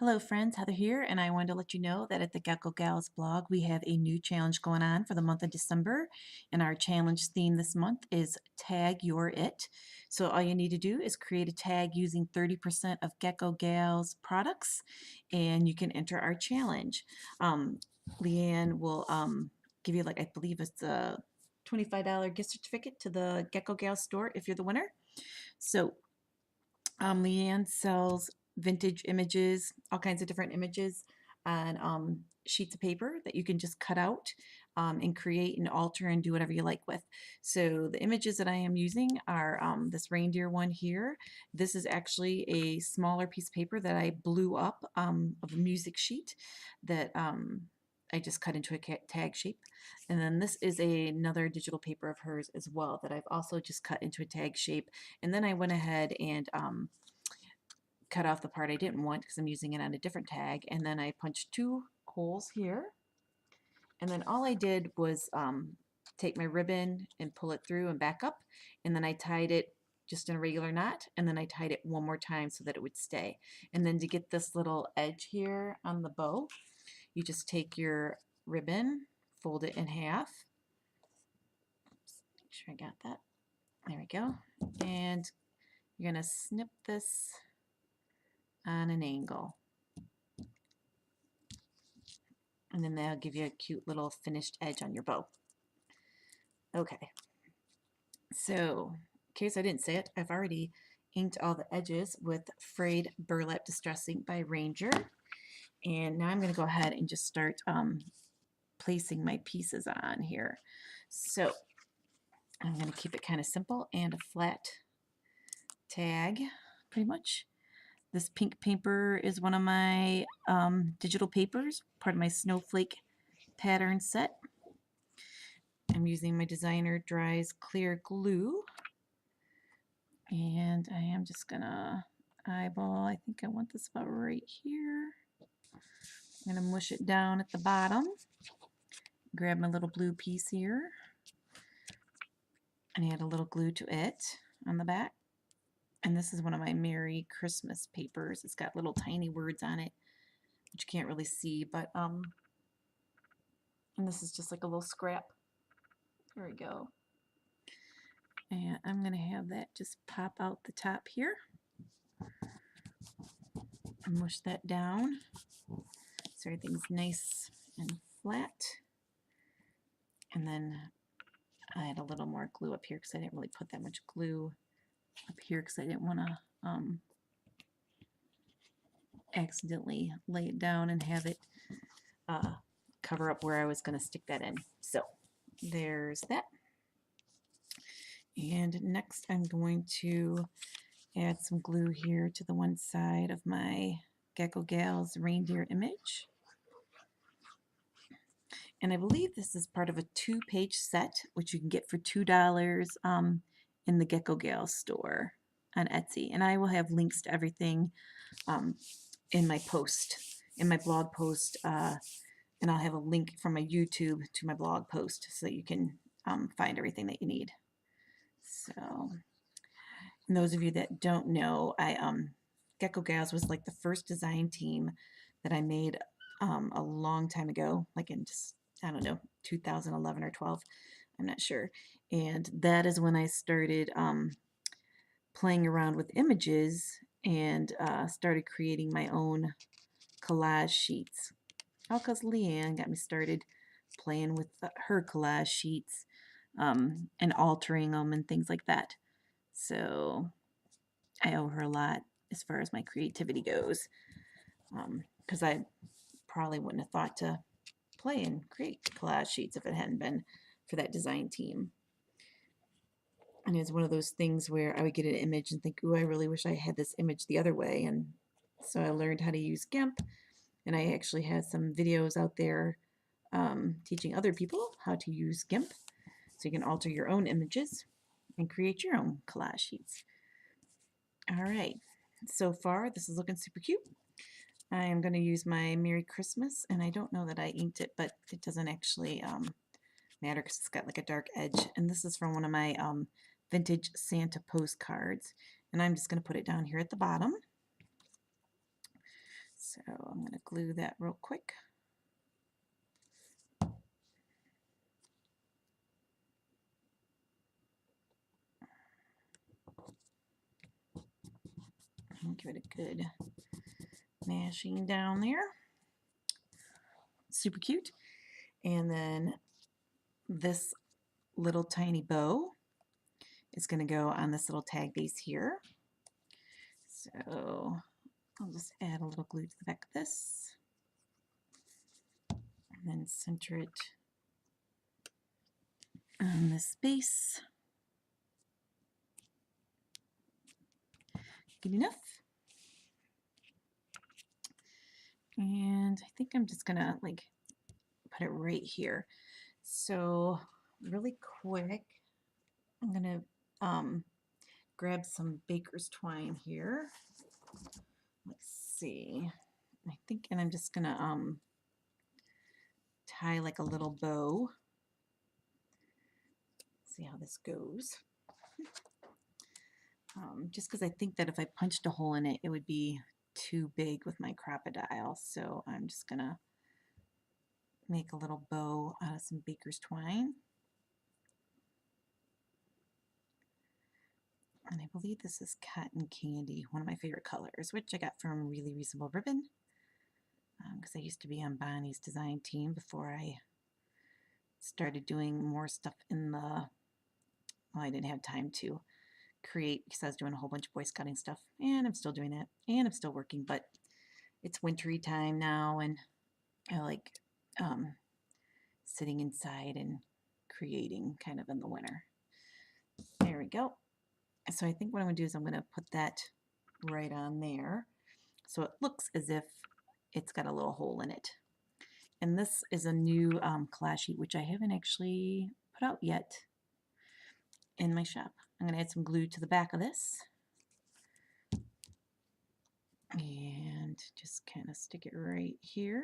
Hello friends, Heather here, and I wanted to let you know that at the Gecko Galz blog we have a new challenge going on for the month of December, and our challenge theme this month is Tag Your It. So all you need to do is create a tag using 30% of Gecko Galz products, and you can enter our challenge. Leanne will give you, like, I believe it's a $25 gift certificate to the Gecko Galz store if you're the winner. So Leanne sells vintage images, all kinds of different images on sheets of paper that you can just cut out and create and alter and do whatever you like with. So the images that I am using are this reindeer one here. This is actually a smaller piece of paper that I blew up of a music sheet that I just cut into a tag shape. And then this is another digital paper of hers as well that I've also just cut into a tag shape. And then I went ahead and cut off the part I didn't want because I'm using it on a different tag. And then I punched two holes here. And then all I did was take my ribbon and pull it through and back up. And then I tied it just in a regular knot. And then I tied it one more time so that it would stay. And then to get this little edge here on the bow, you just take your ribbon, fold it in half. Oops, make sure I got that. There we go. And you're going to snip this on an angle. And then that'll give you a cute little finished edge on your bow. Okay. So, in case I didn't say it, I've already inked all the edges with Frayed Burlap Distress Ink by Reindeer. And now I'm going to go ahead and just start placing my pieces on here. So I'm going to keep it kind of simple and a flat tag, pretty much. This pink paper is one of my digital papers, part of my snowflake pattern set. I'm using my Designer Dries Clear Glue. And I am just going to eyeball, I think I want this about right here. I'm going to mush it down at the bottom. Grab my little blue piece here and add a little glue to it on the back. And this is one of my Merry Christmas papers. It's got little tiny words on it, which you can't really see, but and this is just like a little scrap. There we go. And I'm going to have that just pop out the top here. Mush that down so everything's nice and flat. And then I add a little more glue up here because I didn't really put that much glue up here because I didn't want to accidentally lay it down and have it cover up where I was going to stick that in. So there's that. And next I'm going to add some glue here to the one side of my Gecko Galz reindeer image. And I believe this is part of a 2-page set, which you can get for $2 in the Gecko Galz store on Etsy. And I will have links to everything in my post, in my blog post, and I'll have a link from my YouTube to my blog post so that you can find everything that you need. So, and those of you that don't know, Gecko Galz was like the first design team that I made a long time ago, like in just, I don't know, 2011 or 12, I'm not sure. And that is when I started playing around with images and started creating my own collage sheets. All because Leanne got me started playing with her collage sheets and altering them and things like that. So I owe her a lot as far as my creativity goes, because I probably wouldn't have thought to play and create collage sheets if it hadn't been for that design team. And it's one of those things where I would get an image and think, ooh, I really wish I had this image the other way. And so I learned how to use GIMP, and I actually had some videos out there teaching other people how to use GIMP so you can alter your own images and create your own collage sheets. All right, so far this is looking super cute. I am going to use my Merry Christmas, and I don't know that I inked it, but it doesn't actually matter because it's got like a dark edge. And this is from one of my vintage Santa postcards, and I'm just going to put it down here at the bottom. So I'm going to glue that real quick. And give it a good mashing down there. Super cute. And then this little tiny bow is going to go on this little tag base here. So I'll just add a little glue to the back of this. And then center it on this base. Good enough. And I think I'm just gonna like put it right here. So really quick, I'm gonna grab some baker's twine here. Let's see. I think, and I'm just gonna tie like a little bow. See how this goes. Just because I think that if I punched a hole in it, it would be too big with my crocodile. So I'm just gonna make a little bow out of some baker's twine. And I believe this is cotton candy, one of my favorite colors, which I got from Really Reasonable Ribbon. Because I used to be on Bonnie's design team before I started doing more stuff in the, well, I didn't have time to create because I was doing a whole bunch of Boy Scouting stuff, and I'm still doing that, and I'm still working, but it's wintry time now, and I like sitting inside and creating kind of in the winter. There we go. So I think what I'm going to do is I'm going to put that right on there so it looks as if it's got a little hole in it. And this is a new collage sheet, which I haven't actually put out yet in my shop. I'm going to add some glue to the back of this and just kind of stick it right here.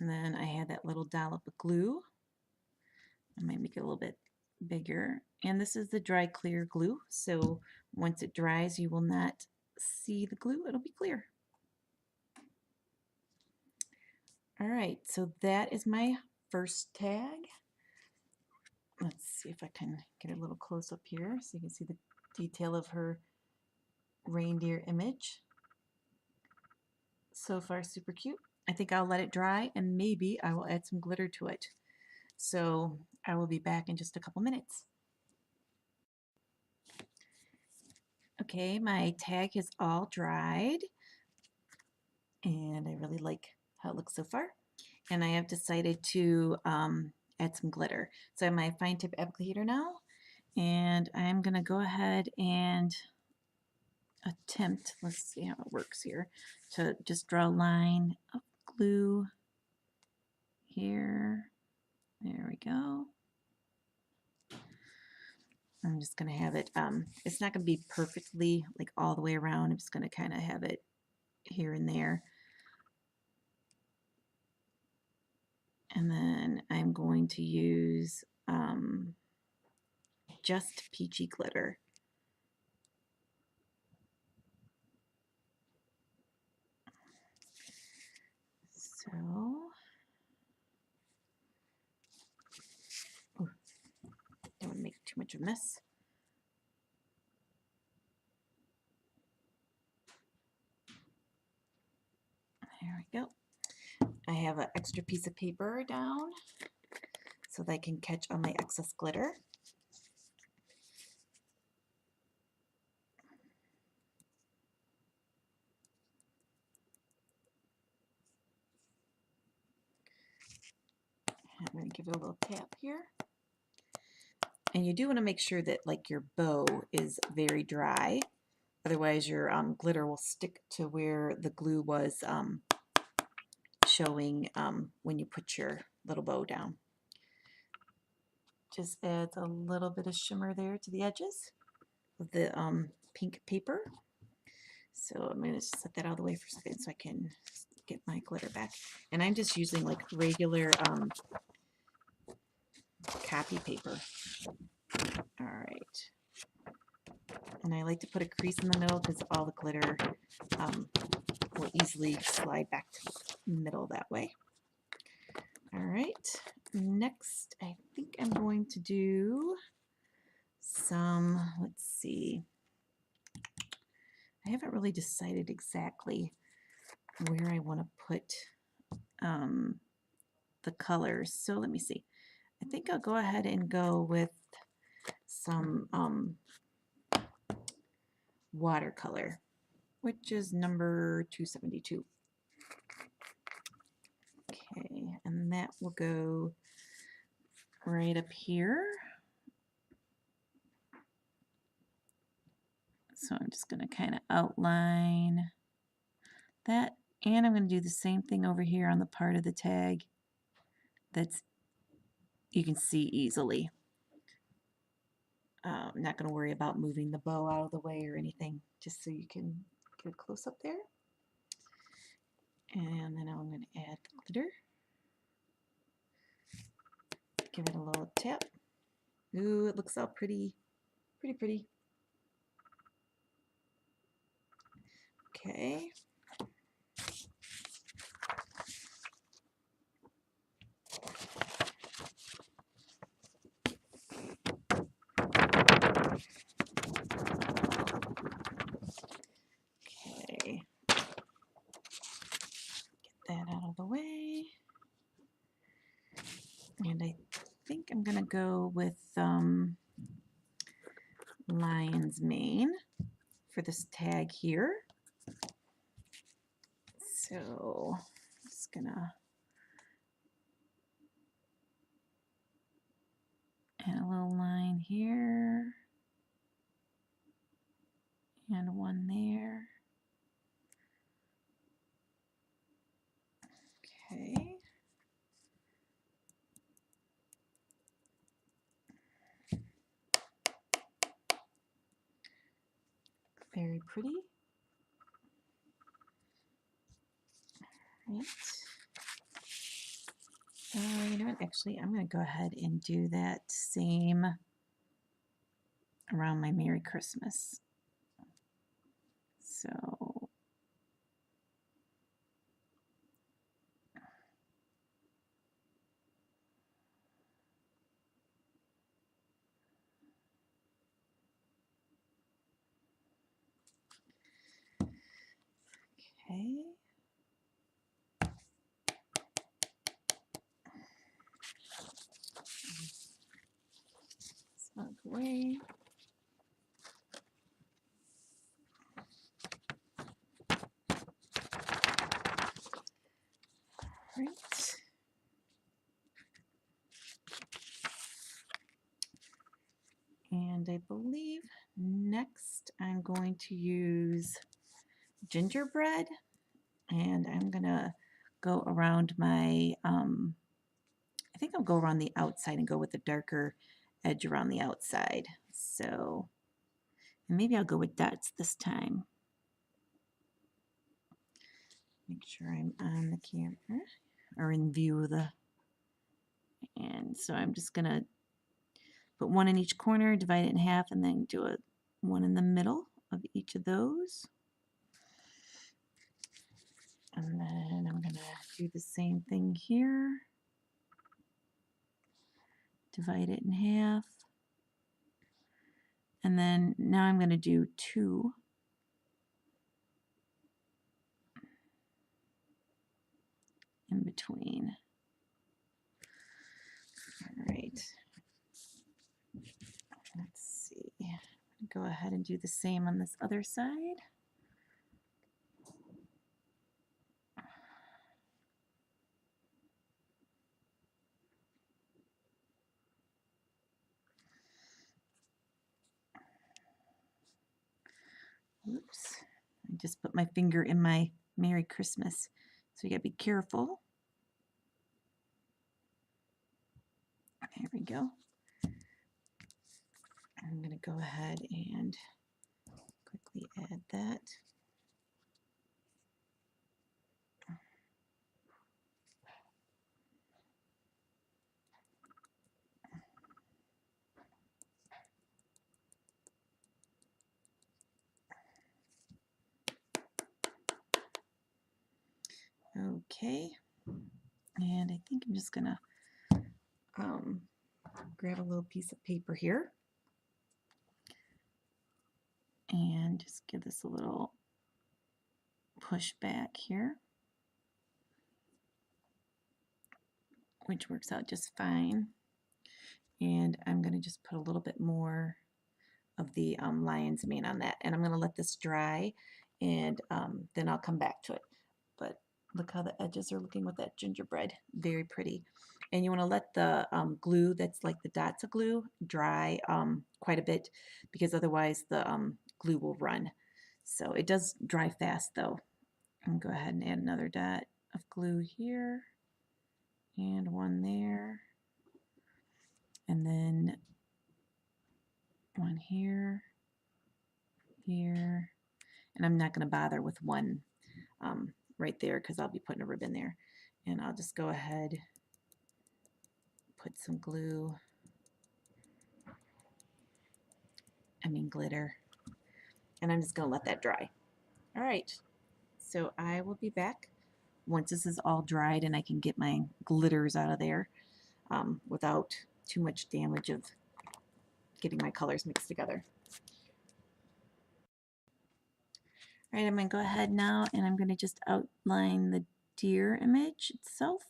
And then I had that little dollop of glue. I might make it a little bit bigger. And this is the dry clear glue. So once it dries, you will not see the glue. It'll be clear. All right, so that is my first tag. Let's see if I can get a little close up here so you can see the detail of her reindeer image. So far, super cute. I think I'll let it dry and maybe I will add some glitter to it. So I will be back in just a couple minutes. Okay, my tag is all dried and I really like how it looks so far. And I have decided to add some glitter. So I have my fine tip applicator now, and I'm going to go ahead and attempt, let's see how it works here, to just draw a line of glue here. There we go. I'm just going to have it, it's not going to be perfectly like all the way around. I'm just going to kind of have it here and there. And then I'm going to use just peachy glitter. So, don't want to make too much of a mess. There we go. I have an extra piece of paper down so that I can catch all my excess glitter. I'm going to give it a little tap here. And you do want to make sure that like your bow is very dry. Otherwise your glitter will stick to where the glue was showing when you put your little bow down. Just adds a little bit of shimmer there to the edges of the pink paper. So I'm going to set that out of the way for a second so I can get my glitter back. And I'm just using like regular copy paper. All right. And I like to put a crease in the middle because all the glitter will easily slide back to the middle that way. All right, next I think I'm going to do some, let's see, I haven't really decided exactly where I want to put the colors. So let me see. I think I'll go ahead and go with some watercolor, which is number 272. Okay, and that will go right up here. So I'm just going to kind of outline that, and I'm going to do the same thing over here on the part of the tag that's you can see easily. I'm not going to worry about moving the bow out of the way or anything, just so you can get a close up there. And then I'm going to add the glitter. Give it a little tap. Ooh, it looks all pretty, pretty, pretty. Okay. Okay. Get that out of the way. And I think I'm going to go with lion's mane for this tag here. So I'm just going to add a little line here and one there. Okay. Very pretty. Right. You know what? Actually, I'm going to go ahead and do that same around my Merry Christmas. So okay. Smug away. Right. And I believe next I'm going to use gingerbread, and I'm going to go around my, I think I'll go around the outside and go with the darker edge around the outside. So, and maybe I'll go with dots this time. Make sure I'm on the camera or in view of the, and so I'm just going to put one in each corner, divide it in half, and then do a one in the middle of each of those. And then I'm going to do the same thing here. Divide it in half. And then now I'm going to do two. In between. All right. Let's see. Go ahead and do the same on this other side. Oops. I just put my finger in my Merry Christmas. So you gotta be careful. There we go. I'm gonna go ahead and quickly add that. Okay, and I think I'm just gonna grab a little piece of paper here and just give this a little push back here, which works out just fine. And I'm going to just put a little bit more of the lion's mane on that, and I'm going to let this dry, and then I'll come back to it. But look how the edges are looking with that gingerbread, very pretty. And you want to let the glue that's like the dots of glue dry quite a bit, because otherwise the glue will run. So it does dry fast though. I'm going to go ahead and add another dot of glue here and one there, and then one here, here, and I'm not going to bother with one right there because I'll be putting a ribbon there. And I'll just go ahead, put some glue, glitter, and I'm just going to let that dry. All right, so I will be back once this is all dried and I can get my glitters out of there without too much damage of getting my colors mixed together. All right, I'm going to go ahead now and I'm going to just outline the deer image itself.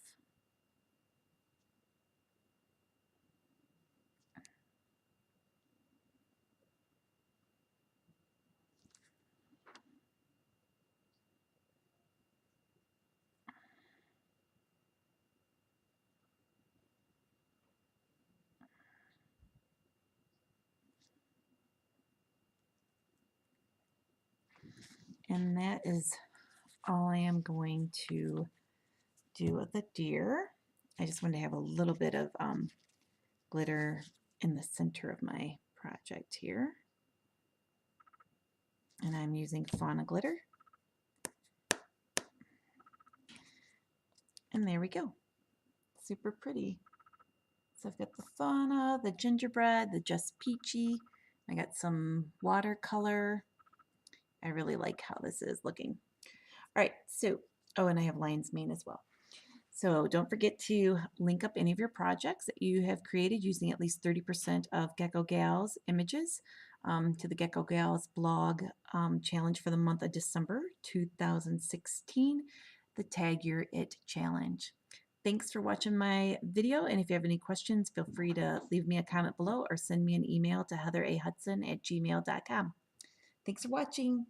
And that is all I am going to do with the deer. I just want to have a little bit of glitter in the center of my project here. And I'm using fauna glitter. And there we go. Super pretty. So I've got the fauna, the gingerbread, the just peachy. I got some watercolor. I really like how this is looking. All right, so, oh, and I have lion's mane as well. So don't forget to link up any of your projects that you have created using at least 30% of Gecko Galz images to the Gecko Galz blog challenge for the month of December 2016, the Tag Your It Challenge. Thanks for watching my video, and if you have any questions, feel free to leave me a comment below or send me an email to heatherahudson@gmail.com. Thanks for watching.